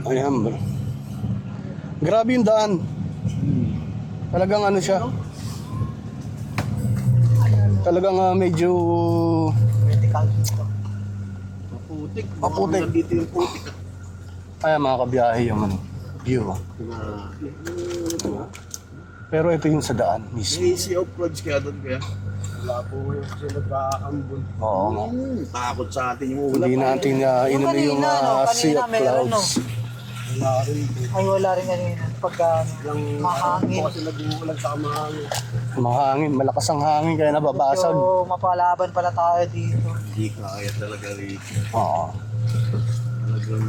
Ayan bro. Grabe yung daan. Talagang ano siya. Talagang medyo Vertical. maputik. Dito yung putik. Ayan mga kabiyahe yung ano, view. Diba? Pero ito yung sa daan mismo. May sea of roads kaya doon kaya. Wala po kasi nagkakambon. Oo nga. Takot sa atin yung ulan. Hindi natin inano yung sea of clouds. Wala rin. Ay, wala rin kanina. Pagka mahangin. Kasi nag-uulan sa mahangin. Mahangin, malakas ang hangin kaya nababasag. So, mapalaban pala tayo dito. Hindi kaya talaga rin. Oo. Talagang...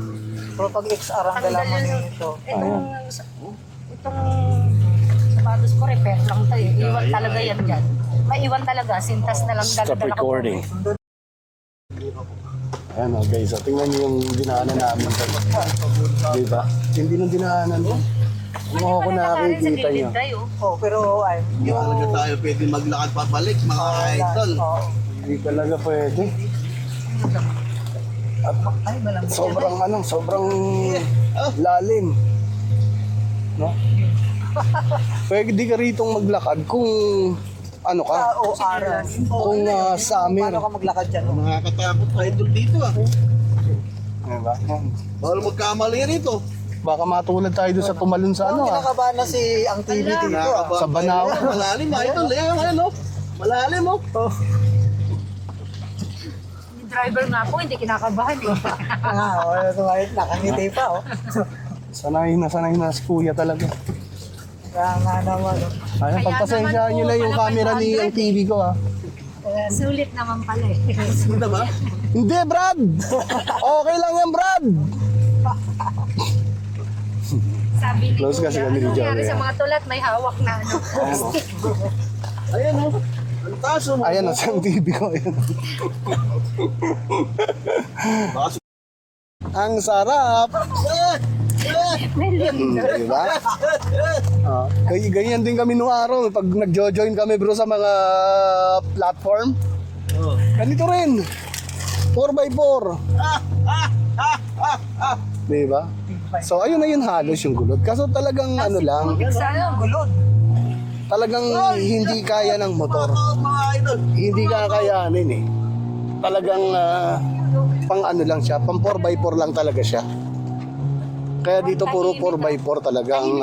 Pero pag XR ang dala mo nito. Itong sapatos ko, repair lang tayo. Iwan talaga yan dyan. Maiwan talaga, sintas na lang Stop dala-dala ko. recording. Ayan o guys, tingnan niyo yung dinaanan namin. Diba? Hindi nung dinaanan mo. Kung ako ko nakikita niyo. Oh, pero ay, Hindi talaga tayo pwede maglakad pabalik mga idol. Oo. Hindi talaga pwede. Ay, malamig. Sobrang lalim. No? Pwede ka ritong maglakad kung ano ka, O araw. kung summer. Paano ka maglakad dyan? Nakakatakot idol dito ah. Diba? Bawal magkamali rito. Baka matulad tayo doon sa tumalon sa ano Kinakabahan na si ang TV dito. Sa Banao. Malalim idol. Ayan ano. Malalim oh. Yung driver nga po, hindi kinakabahan eh. Ito ngayon, nakangiti pa. Oh. Sanay na si kuya talaga. Kaya nga naman. Oh. Ayun, pagpasensyahan nyo lang yung camera ni ang TV ko Sulit naman pala eh. Ganda ba? Hindi, Brad! Okay lang yan, Brad! Sabi ni Close kasi Kuya, kami ni anong nangyari Joey, sa mga tulat? May hawak na ano. Ayan oh. Ang taas oh. Ayan, sa TV ko. Ayan. Baka Ang sarap! Diba? Ganyan din kami nung araw. Pag nag-join kami bro sa mga platform. Ganito rin. 4x4. Diba? So ayun na yun halos yung gulod. Kaso talagang ano lang. Sana. Gulod. Talagang hindi kaya ng motor. mga idol. Hindi kakayanin eh. Talagang pang ano lang siya. Pang 4x4 lang talaga siya. Kaya dito puro 4x4 talagang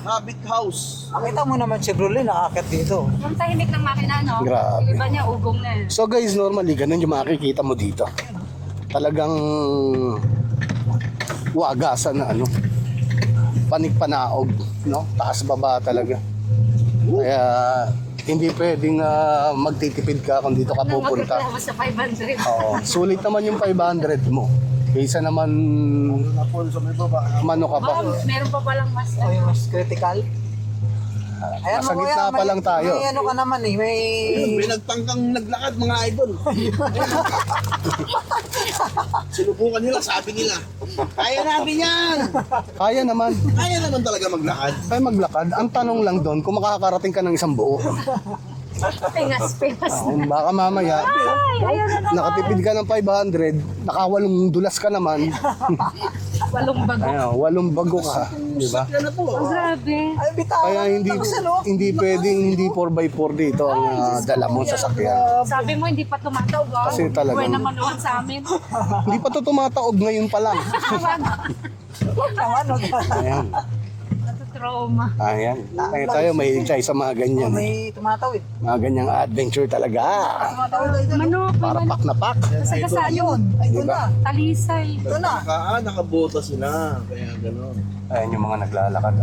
Habit house. Nakita mo naman Chevrolet nakakit dito. Yung tahimik ng makina, no? Grabe. Yung iba niya, ugong na eh. So guys, normally ganun yung makikita mo dito. Talagang wagasan na ano. Panig-panaog, no? Taas baba talaga. Kaya hindi pwedeng magtitipid ka kung dito ka pupunta. Magreklamo sa 500. Oo, sulit naman yung 500 mo. Kaysa naman Napon sa may baba. mano ka pa. Meron pa palang mas. O yung mas critical. Ayan Nasa mo, gitna kuya, pa lang tayo. May ano ka naman eh, may... May nagtangkang naglakad mga idol. Sinubukan nila, sabi nila. Kaya namin yan. Kaya naman. Kaya naman talaga maglakad. Kaya maglakad. Ang tanong lang doon, kung makakarating ka ng isang buo. Pingas. Baka mamaya, Ay, ayun na naman. nakatipid ka ng 500, nakawalong dulas ka naman. Walong bago. Ayun, 8 bago ka, di ba? Yan na po. Grabe. Ay, bitaw. Kaya hindi pwedeng hindi 4x4 dito ang dala mo sa sakyan. Sabi mo, hindi pa tumataw. Wow. Kasi talagang- Buwan naman naman sa amin. Hindi pa to tumataob ngayon pa lang. Ano, Ayan. Trauma. Ayan. Kaya tayo may tayo sa mga ganyan. may tumatawid. Mga ganyang adventure talaga. Tumatawid ay Manok. Para pak na pak. Kasagasa yun. Ay, doon Diba? na. Talisay. Doon na. Nakabota sila. Kaya gano'n. Ayan yung mga naglalakad,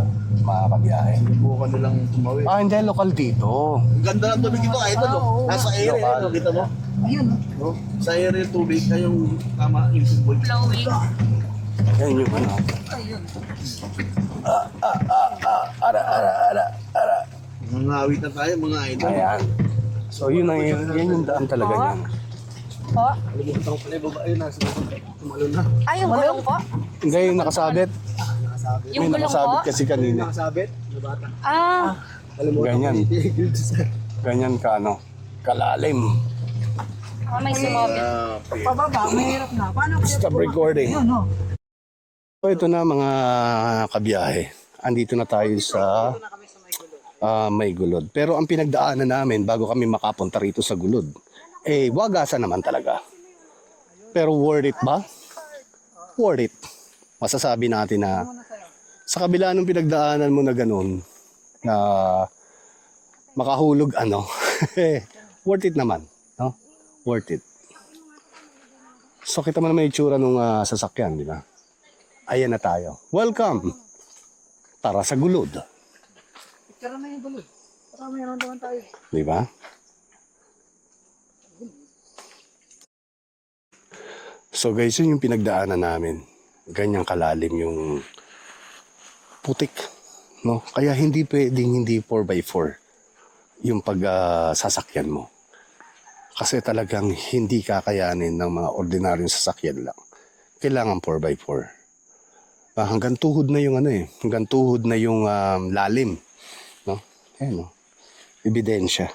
mga kabiyahe. Subukan nilang tumawid. Hindi, lokal dito. Ang ganda ng tubig ito, idol. Oh. Nasa area, Lokal. ano, kita mo? Ayun. No? Sa area yung tubig na yung tama, yung tubig. Flowing. Ayan yung ano. Ara. Mangawit na tayo, mga idol. Ayan. So yun ang yan yung daan talaga niyan. Po. Kalimutan ko pala yung babae na tumalon na. Ay, yung gulong po. Hindi yung nakasabit. Yung May gulong po. nakasabit kasi kanina. Nakasabit, na bata. Ah. Ganyan. Ganyan ka ano. Kalalim. May sumabit. Pababa, mahirap na. Paano kaya? Stop recording. Yun, no? So ito na mga kabiyahe. Andito na tayo sa May Gulod. Pero ang pinagdaanan namin bago kami makapunta rito sa Gulod, wagasan naman talaga. Pero worth it ba? Worth it. Masasabi natin na sa kabila ng pinagdaanan mo na ganun, na makahulog worth it naman. No? Worth it. So kita mo naman yung itsura ng sasakyan, di ba? Ayan na tayo. Welcome! Tara sa Gulod. Picture na yung bulod. Para may naman tayo. Di ba? So guys, yun yung pinagdaanan namin. Ganyang kalalim yung putik. No? Kaya hindi pwedeng hindi 4x4 yung sasakyan mo. Kasi talagang hindi kakayanin ng mga ordinaryong sasakyan lang. Kailangan 4x4. Hanggang tuhod na yung hanggang tuhod na yung lalim. No? Ayan, no? Ebidensya.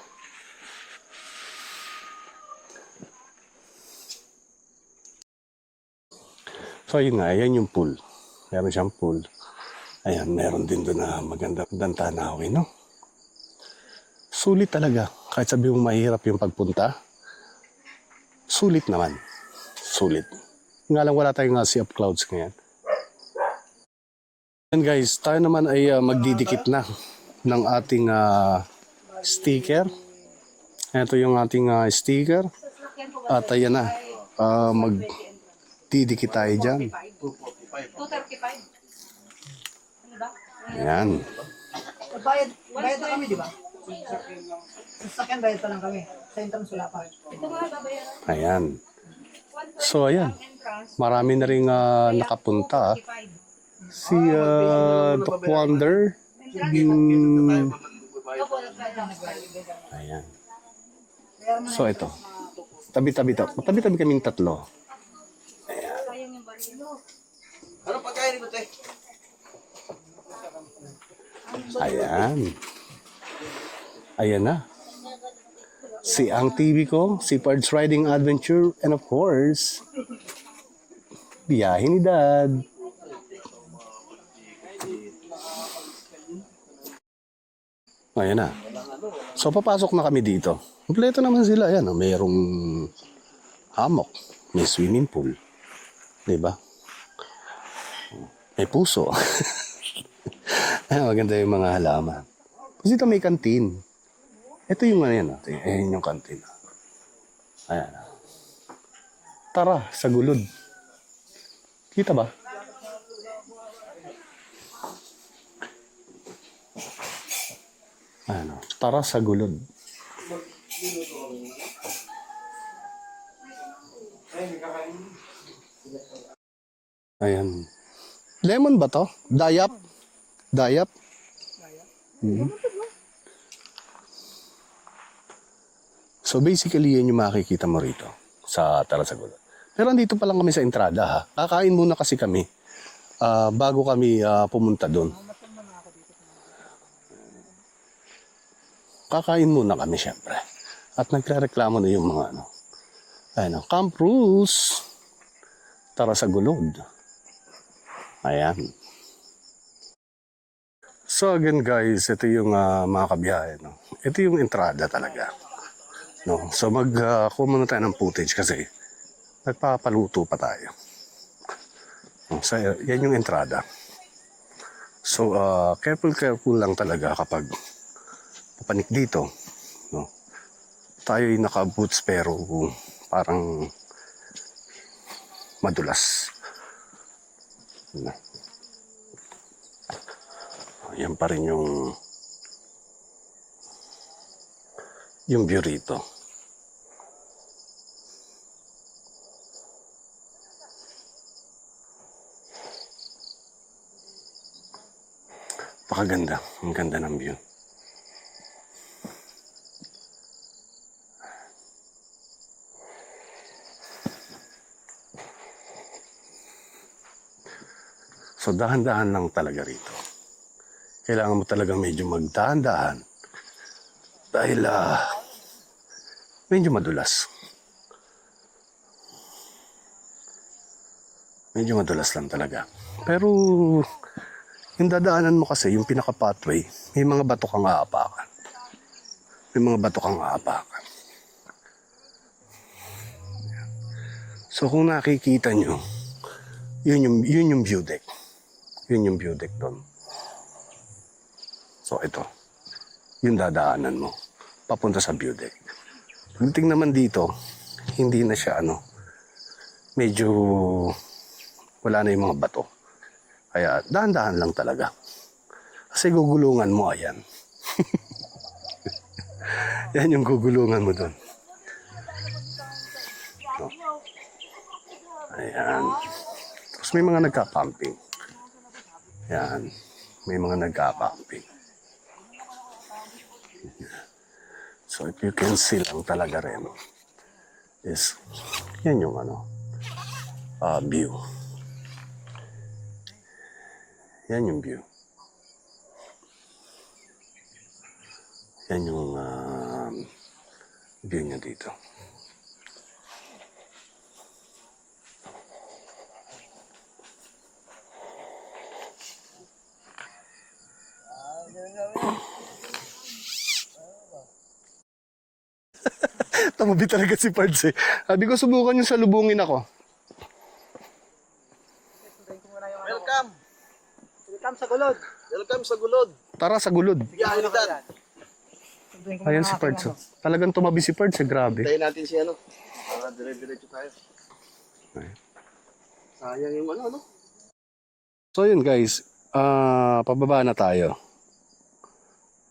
So yun nga, ayan yung pool. Meron siyang pool. Ayan, meron din doon na magandang tanawin, no? Sulit talaga. Kahit sabi mong mahirap yung pagpunta, sulit naman. Sulit. Nga lang wala tayong sea of clouds ngayon. And guys, tayo naman ay magdidikit na ng ating sticker. Ito yung ating sticker. At ayan na, magdidikit tayo dyan. 235. Ayan. Bayad na kami, di ba? Sa sakyan, bayad pa lang kami. Sa entrance wala pa. Ito mga babayaran. Ayan. So ayan, marami na rin nakapunta. Si Doc Wonder. Ayan. So ito. Tabi-tabi to. Tabi-tabi kaming tatlo. Ano pagkain ko, te? Ayan. Ayan na. Si Ang TV ko, si Pards Riding Adventure, and of course, biyahe ni Dad. Ayan na. So, papasok na kami dito. Kompleto naman sila. Ayan, mayroong hammock. May swimming pool. Diba? May puso. Maganda yung mga halaman. Kasi dito may kantin. Ito yung yan. Ayan yung kantin. Ayan. Tara, sa Gulod. Kita ba? Ayan. Tara sa Gulod. Ayan. Lemon ba to? Dayap? Dayap? Mhm. So basically, yan yung makikita mo rito sa Tara sa Gulod. Pero andito pa lang kami sa entrada ha. Kakain muna kasi kami bago kami pumunta doon. Kakain muna kami syempre. At nagre-reklamo na yung mga Camp Rules. Tara sa Gulod. Ayan. So again guys, ito yung mga kabiyahe. No? Ito yung entrada talaga. No? So kuha muna tayo ng footage kasi nagpapaluto pa tayo. No? So yan yung entrada. So careful lang talaga kapag papanik dito. No? Tayo'y naka-boots pero parang madulas. No? Yan pa rin yung view rito. Pakaganda. Ang ganda ng view. So dahan-dahan lang talaga rito. Kailangan mo talaga medyo magdahan-dahan dahil medyo madulas. Medyo madulas lang talaga. Pero yung dadaanan mo kasi, yung pinaka-pathway, may mga bato kang aapakan. May mga bato kang aapakan. So kung nakikita nyo, yun yung view deck. Yun yung view deck doon. So ito, yung dadaanan mo, papunta sa view deck. Pagdating naman dito, hindi na siya medyo wala na yung mga bato. Kaya dahan-dahan lang talaga. Kasi gugulungan mo, ayan. Yan yung gugulungan mo doon. No. Ayan. Tapos may mga nagka-camping. Ayan. May mga nagka-camping. So if you can see lang talaga rin is yan yung view. Yan yung view. Yan yung view niya dito. Tamabi talaga si Pards eh. Sabi ko subukan yung salubungin ako. Welcome! Welcome sa gulod. Welcome sa Gulod. Tara sa gulod. Sige, Unidad. Ayan si Pards. Oh. Talagang tumabi si Pards eh. Grabe. Tayo natin si para dire-diretso tayo. Sayang yung So yun guys. Pababa na tayo.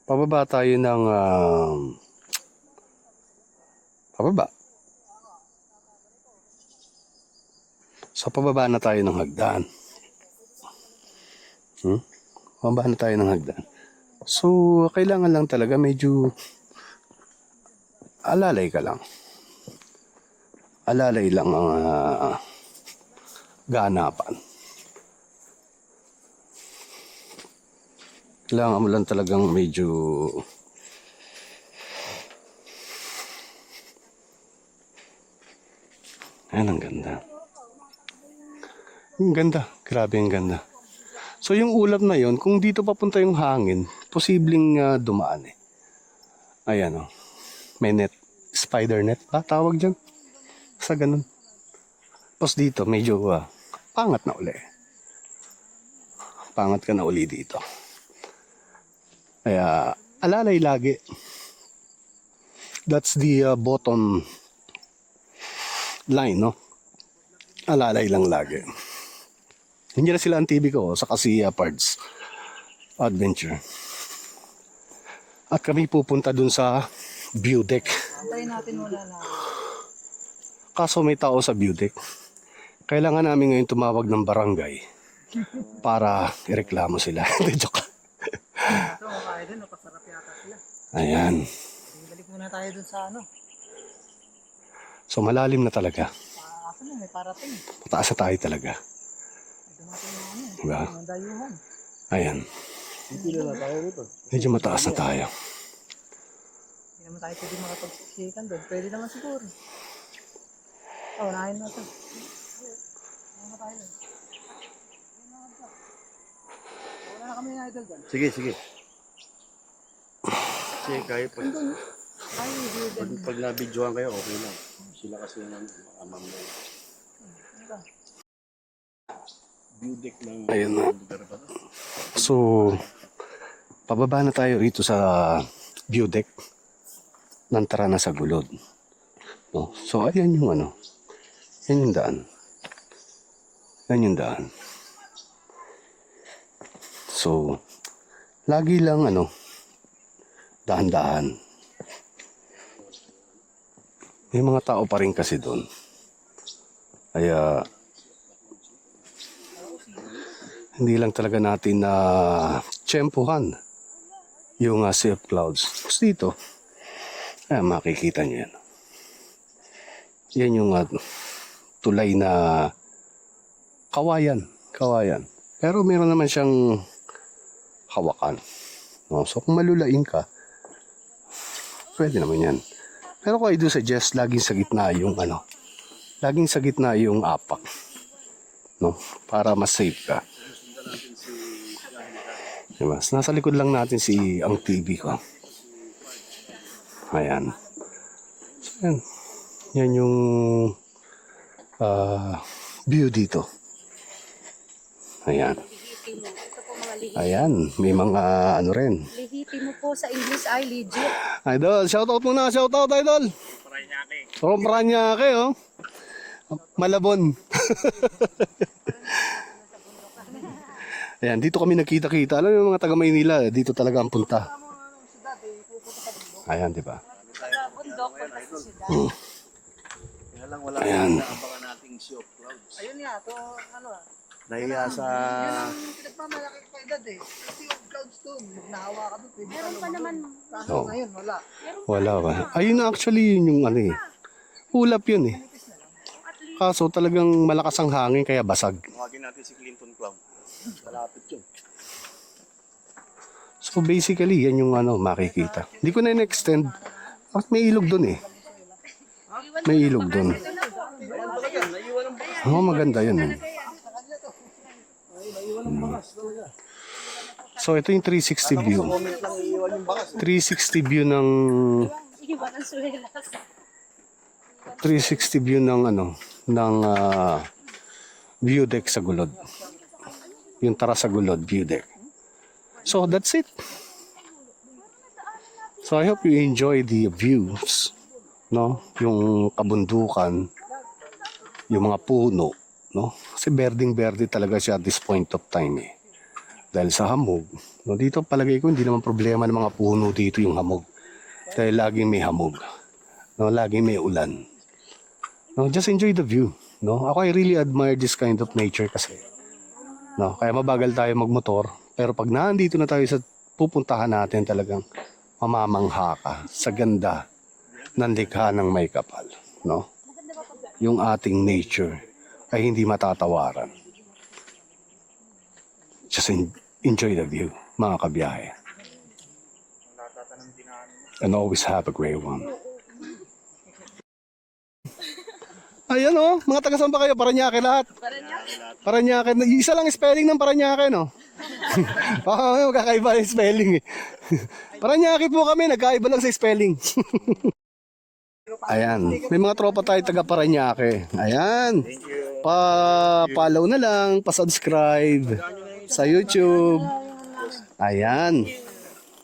Pababa tayo ng pababa. So pababa na tayo ng hagdan. Pababa na tayo ng hagdan. So kailangan lang talaga medyo alalay ka lang. Alalay lang ang ganapan. Kailangan mo lang talagang medyo ayan, ang ganda. Ang ganda. Grabe ang ganda. So yung ulap na yon, kung dito papunta yung hangin, posibleng dumaan eh. Ayan o. May net. Spider net pa tawag dyan. Sa ganun. Tapos dito, medyo pangat na uli. Pangat ka na uli dito. Kaya alalay lagi. That's the bottom line, no? Alalay lang lagi. Hindi na sila ang TV ko sa kasi Pards Adventure. At kami pupunta dun sa view deck. Antayin natin muna na. Kaso may tao sa view deck. Kailangan namin ngayon tumawag ng barangay para ireklamo sila. Joke. Ito, makakaya din. Napasarap yata sila. Ayan. Balik muna tayo dun sa So malalim na talaga. Ako na, may parating. Mataas na tayo talaga. Dumating na Diba? Ang dayuhan. Ayan. Medyo mataas na tayo. Hindi naman tayo pwede makapagsiksikan doon. Pwede naman siguro. Unahin natin. Wala na kami ng idol dyan. Sige. Sige, kahit Ay, hindi. pag nabidyohan kayo, okay lang. Sila kasi yung amam na view deck ng Ayun na. lugar pa to. So, pababa na tayo rito sa view deck. Nantara na sa gulod. No? So, ayan yung yan yung daan. Yan yung daan. So, lagi lang dahan-dahan. May mga tao pa rin kasi doon. Kaya, hindi lang talaga natin na tsempuhan yung sea of clouds. Tapos dito, makikita nyo yan. Yan yung tulay na kawayan. Pero meron naman siyang hawakan. No? So kung malulain ka, pwede naman yan. Pero kung I do suggest, laging sa gitna yung laging sa gitna yung apak. no? Para mas safe ka. Diba? Nasa likod lang natin ang TV ko. Ayan. So, yan. Yan yung view dito. Ayan. Lihiti mo. Ito po mga lihiti. Ayan. May mga ano rin. Lihiti mo po sa English ay legit. Idol, shoutout muna. Shoutout, Idol. From Paranaque, oh. Malabon. Ayan, dito kami nakita-kita. Alam mo yung mga taga Maynila, dito talaga ang punta. Ayan, di ba? Bundok, punta sa siyudad. Kaya lang wala Ayan. na abangan nating Sea of Clouds. Ayun nga, to ano Nahiya sa... pinagmamalaki ko edad eh. Sea of Clouds to, nahawa ka doon, pwede ka Meron pa naman. Kaso Oo. ngayon, wala. Wala ba? Ayun actually yun yung ano eh. Ulap yun eh. Kaso talagang malakas ang hangin kaya basag. Tawagin natin si Clinton Cloud. Malapit yun. So basically yan yung ano makikita. Hindi ko na in-extend. At may ilog dun eh. May ilog dun. Oo, maganda yun eh. So ito yung 360 view. Comment lang iiwan yung bakas. 360 view ng Iwan ang suwelas. 360 view ng ano ng view deck sa Gulod. Yung Tara sa Gulod view deck. So that's it. So I hope you enjoy the views, no? Yung kabundukan, yung mga puno, no? Kasi berding-berde talaga siya at this point of time eh. Dahil sa hamog, no? Dito palagay ko hindi naman problema ng mga puno dito yung hamog. Dahil laging may hamog. No, laging may ulan. No, just enjoy the view, no? Ako I really admire this kind of nature kasi. No, kaya mabagal tayo magmotor, pero pag nandito na tayo sa pupuntahan natin talagang mamamangha ka sa ganda ng likha ng may kapal, no? Yung ating nature ay hindi matatawaran. Just enjoy the view, mga kabiyahe. And always have a great one. Ayan oh, mga taga saan ba kayo? Paranaque lahat. Paranaque. Isa lang spelling ng Paranaque, no? Baka magkakaiba yung spelling eh. Paranaque po kami, nagkaiba lang sa spelling. Ayan, may mga tropa tayo taga Paranaque. Ayan. Pa-follow na lang, pa-subscribe sa YouTube. Ayan.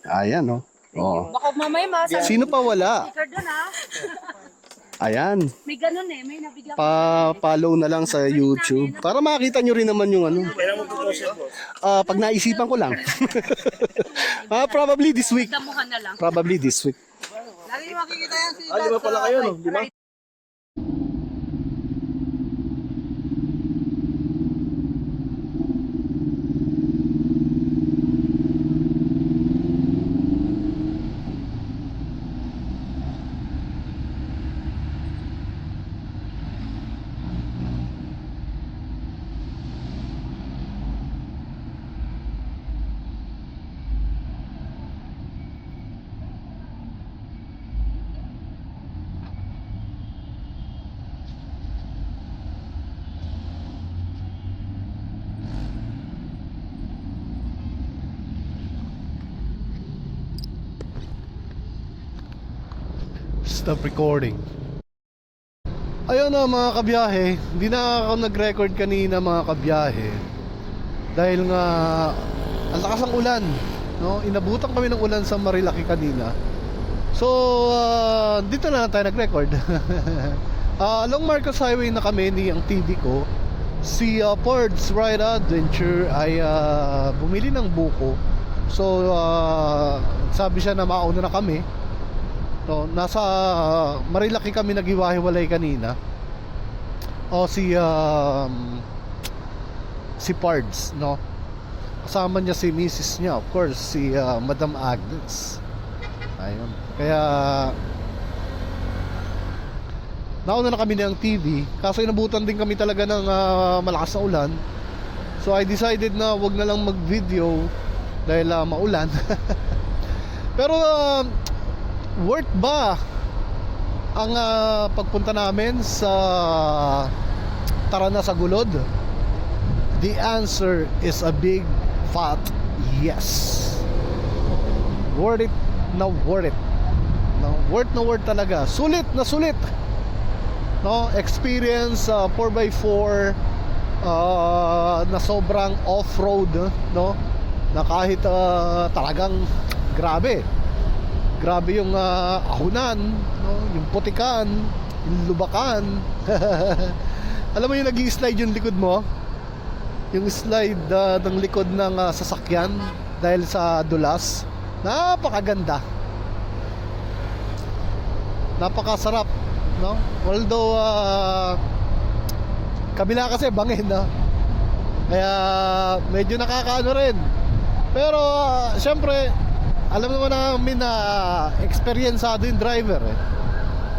Ayan oh. Oh. Baka mamaya masabi. Sino pa wala? Doon ha. Ayan. May ganun eh. May nabigla. Pa-follow na lang sa YouTube para makita nyo rin naman yung ano. Pag naisipan ko lang. Probably this week. Damuhan na lang. Probably this week. Lagi makikita yan si Lima pala kayo, no? Lima? Stop recording. Ayun na mga kabiyahe, hindi na ako nag-record kanina mga kabiyahe dahil nga ang lakas ng ulan, no? Inabutan kami ng ulan sa Marilaki kanina. So dito na lang tayo nag-record. Along Marcos Highway na kami ni ang TV ko. Si Ford's Ride Adventure ay bumili ng buko. So sabi siya na mauna na kami. So, nasa Marilaki kami naghiwa-hiwalay kanina. Si Pards, no? Kasama niya si Mrs. niya, of course, si Madam Agnes. Ayun. Kaya nauna na kami ng TV. Kaso inabutan din kami talaga ng malakas na ulan. So I decided na wag na lang mag-video dahil maulan. Pero worth ba ang pagpunta namin sa Tara na sa Gulod? The answer is a big fat yes. Worth it na worth it. No, worth na worth talaga. Sulit na sulit. No, experience 4x4 na sobrang off-road, no? Na kahit talagang grabe yung ahunan, no? Yung putikan, yung lubakan. Alam mo yung nag-i-slide yung likod mo, yung slide ng likod ng sasakyan dahil sa dulas. Napakaganda, napakasarap, no? Although kabila kasi bangin, no? Kaya medyo nakakaano rin. Pero syempre alam naman namin na experiencado yung driver, eh.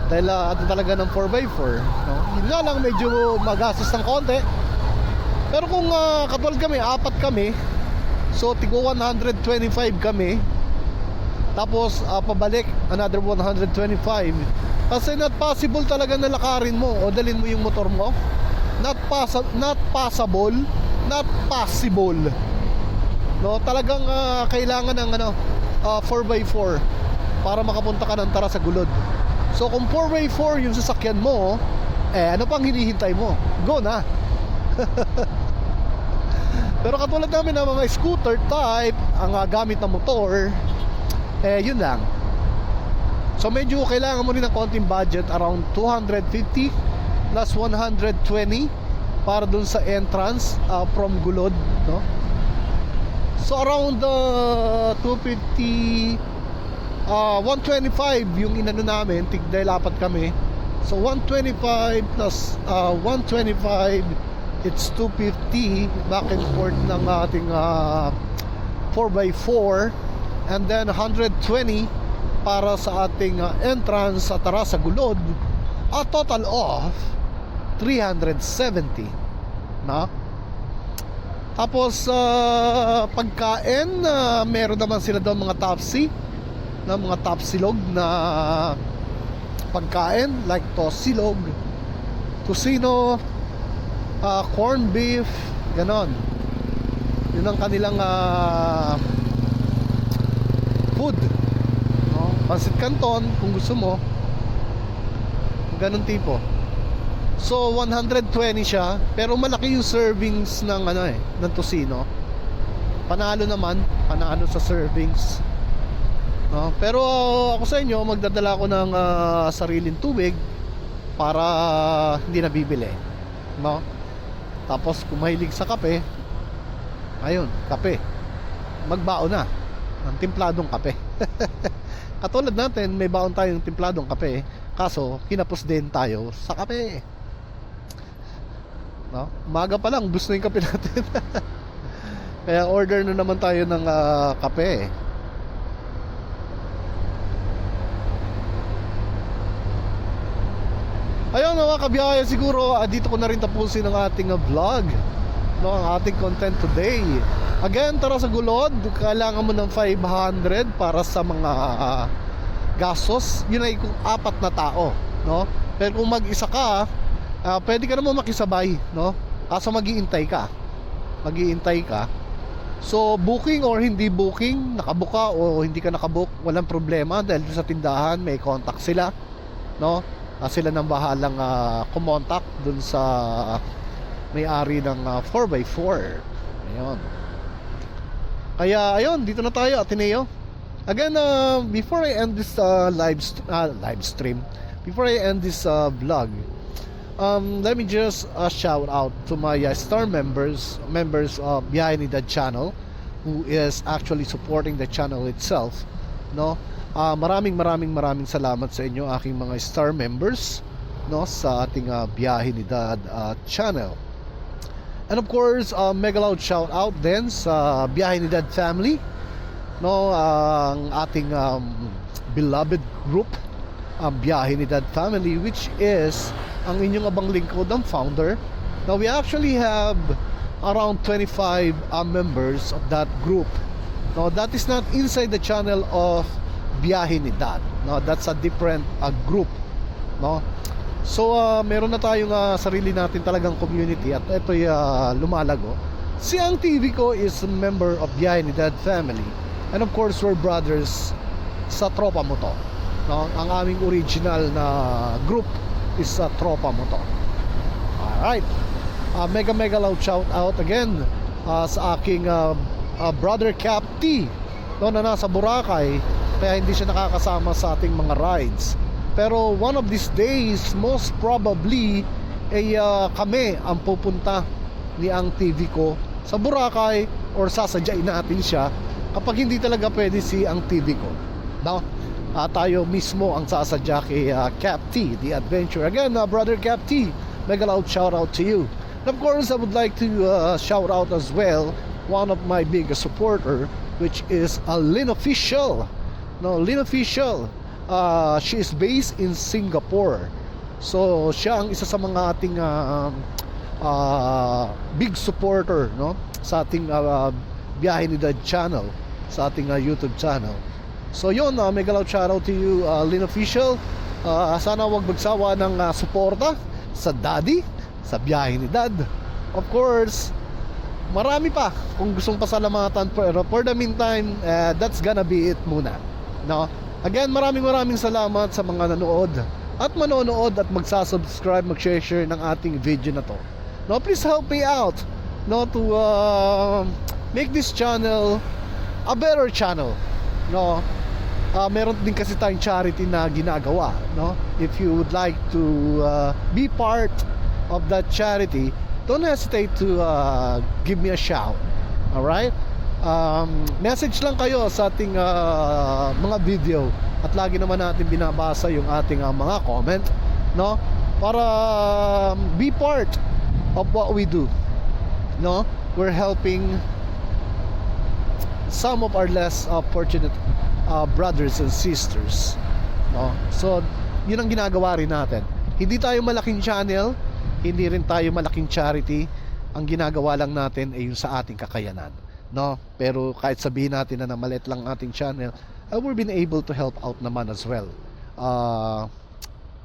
Dahil ano talaga ng 4x4, no? Yun nga lang, medyo magastos ng konti. Pero kung katulad kami, 4 kami, so tigo 125 kami, tapos pabalik another 125. Kasi not possible talaga na lakarin mo o dalhin mo yung motor mo. Not possible. No, talagang kailangan ng 4x4 para makapunta ka ng Tara sa Gulod. So kung 4x4 yung sasakyan mo, ano pang hinihintay mo? Go na. Pero katulad namin ng mga scooter type, ang gamit ng motor, yun lang. So medyo kailangan mo rin ng konting budget, around 250 plus 120 para dun sa entrance from Gulod, no? So around 250, 125 yung inano namin, dahil 4 kami. So 125 plus 125, it's 250 back and forth ng ating 4x4. And then 120 para sa ating entrance sa Tara sa Gulod. A total of 370, no? Tapos pagkain, meron naman sila doon mga topsy, na mga topsilog na pagkain, like tosilog, tusino, corn beef, ganon. Yun ang kanilang food, no? Pansit Canton kung gusto mo, ganun tipo. So 120 siya, pero malaki yung servings ng ng tusino. Panalo sa servings, no? Pero ako sa inyo, magdadala ko ng sariling tubig para hindi na bibili, no? Tapos kung mahilig sa kape, ayun, kape, magbaon na ng timpladong kape. Katulad natin, may baon tayong timpladong kape, kaso kinapos din tayo sa kape, no? Umaga pa lang, ubos na yung kape natin. Kaya order na naman tayo ng kape. Ayun mga kabiyaya, siguro dito ko na rin tapusin ang ating vlog, no, ang ating content today. Again, Tara sa Gulod, kailangan mo ng 500 para sa mga gastos. Yun ay kung 4 na tao, no? Pero kung mag-isa ka, pwede ka naman makisabay, no? Kaso mag-iintay ka. So booking or hindi booking, nakabook ka o hindi ka nakabook, walang problema, dahil sa tindahan may contact sila, no? Sila nang bahalang kumontak dun sa may-ari ng 4x4. Ayun. Kaya ayun, dito na tayo, Ateneo. Again, before I end this live stream, before I end this vlog, let me just shout out to my star members of Biyahe ni Dad channel, who is actually supporting the channel itself, no? Maraming salamat sa inyo, aking mga star members, no, sa ating Biyahe ni Dad channel. And of course, mega loud shout out din sa Biyahe ni Dad family, no, ang ating beloved group, Biyahe ni Dad family, which is ang inyong abang lingkod, ang founder. Now we actually have around 25 members of that group. Now that is not inside the channel of Biyahe ni Dad, no, that's a different group, no. So meron na tayong sarili natin talagang community, at ito'y lumalago. Si Ang TV Ko is a member of Biyahe ni Dad family. And of course, we're brothers sa Tropa Mo To. No? Ang aming original na group is sa Tropa Mo To. Alright. Mega loud shout out again sa aking brother Cap T, no, na nasa Boracay, kaya hindi siya nakakasama sa ating mga rides. Pero one of these days, most probably kami ang pupunta ni Ang TV Ko sa Boracay, or sasadyain natin siya kapag hindi talaga pwede si Ang TV Ko, no? Tayo mismo ang sasadya kay Cap T, the adventure. Again, brother Cap T, mega loud shout out to you. And of course, I would like to shout out as well one of my biggest supporter, which is Lynn Official. No, Lynn Official. She is based in Singapore. So, siya ang isa sa mga ating big supporter, no, sa ating Biyahe ni Dad channel, sa ating YouTube channel. So, yun, mega loud shout out to you, Lynn Official. Sana wag magsawa ng suporta sa Daddy, sa Biyahe ni Dad. Of course, marami pa kung gustong pasalamatan, pero for the meantime, that's gonna be it muna, no? Again, maraming salamat sa mga nanood at manonood at magsasubscribe, mag-share ng ating video na to. No, please help me out, no, to make this channel a better channel, no. Meron din kasi tayong charity na ginagawa, no. If you would like to be part of that charity, don't hesitate to give me a shout. Alright? Message lang kayo sa ating mga video, at lagi naman natin binabasa yung ating mga comment, no? Para be part of what we do, no? We're helping some of our less fortunate brothers and sisters, no? So, yun ang ginagawa rin natin. Hindi tayo malaking channel, hindi rin tayo malaking charity. Ang ginagawa lang natin ay yung sa ating kakayanan, no? Pero kahit sabihin natin na maliit lang ating channel, we've been able to help out naman as well.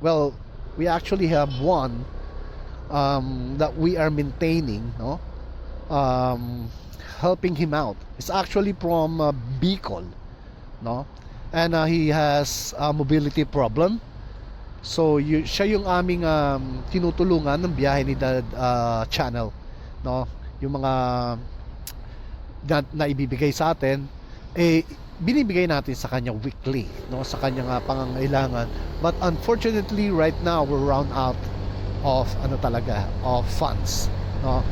Well, we actually have one that we are maintaining, no? Helping him out. It's actually from Bicol, no? And he has a mobility problem. So siya yung aming tinutulungan ng Biyahe ni Dad channel, no? Yung mga na ibibigay sa atin, binibigay natin sa kanya weekly, no, sa kanyang pangangailangan. But unfortunately right now we're run out of of funds, no.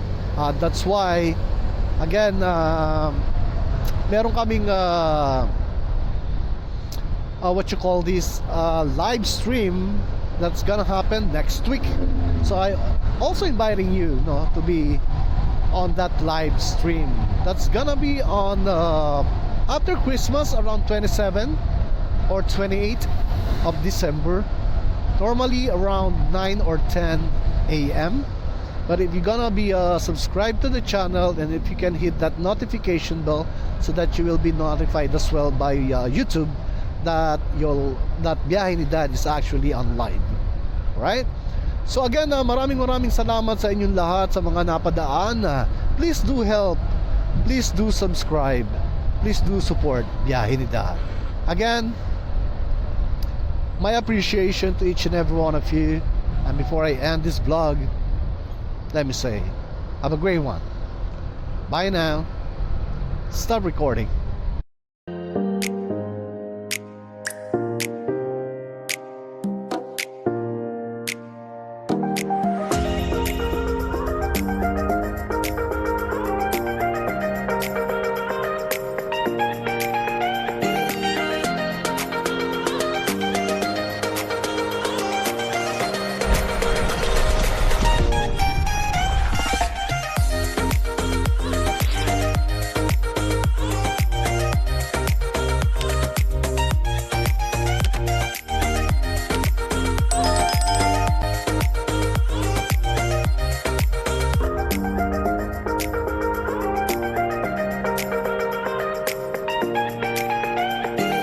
That's why again meron kaming what you call this live stream that's gonna happen next week. So I also inviting you, no, to be on that live stream. That's gonna be on after Christmas, around 27 or 28 of December, normally around 9 or 10 a.m. But if you're gonna be subscribed to the channel, and if you can hit that notification bell so that you will be notified as well by YouTube that Biyahe ni Dad is actually on live. Right? So again, maraming salamat sa inyong lahat, sa mga napadaan. Please do help, please do subscribe, please do support Biyahe ni Dad. Again, my appreciation to each and every one of you. And before I end this vlog, let me say, have a great one. Bye now. Stop recording.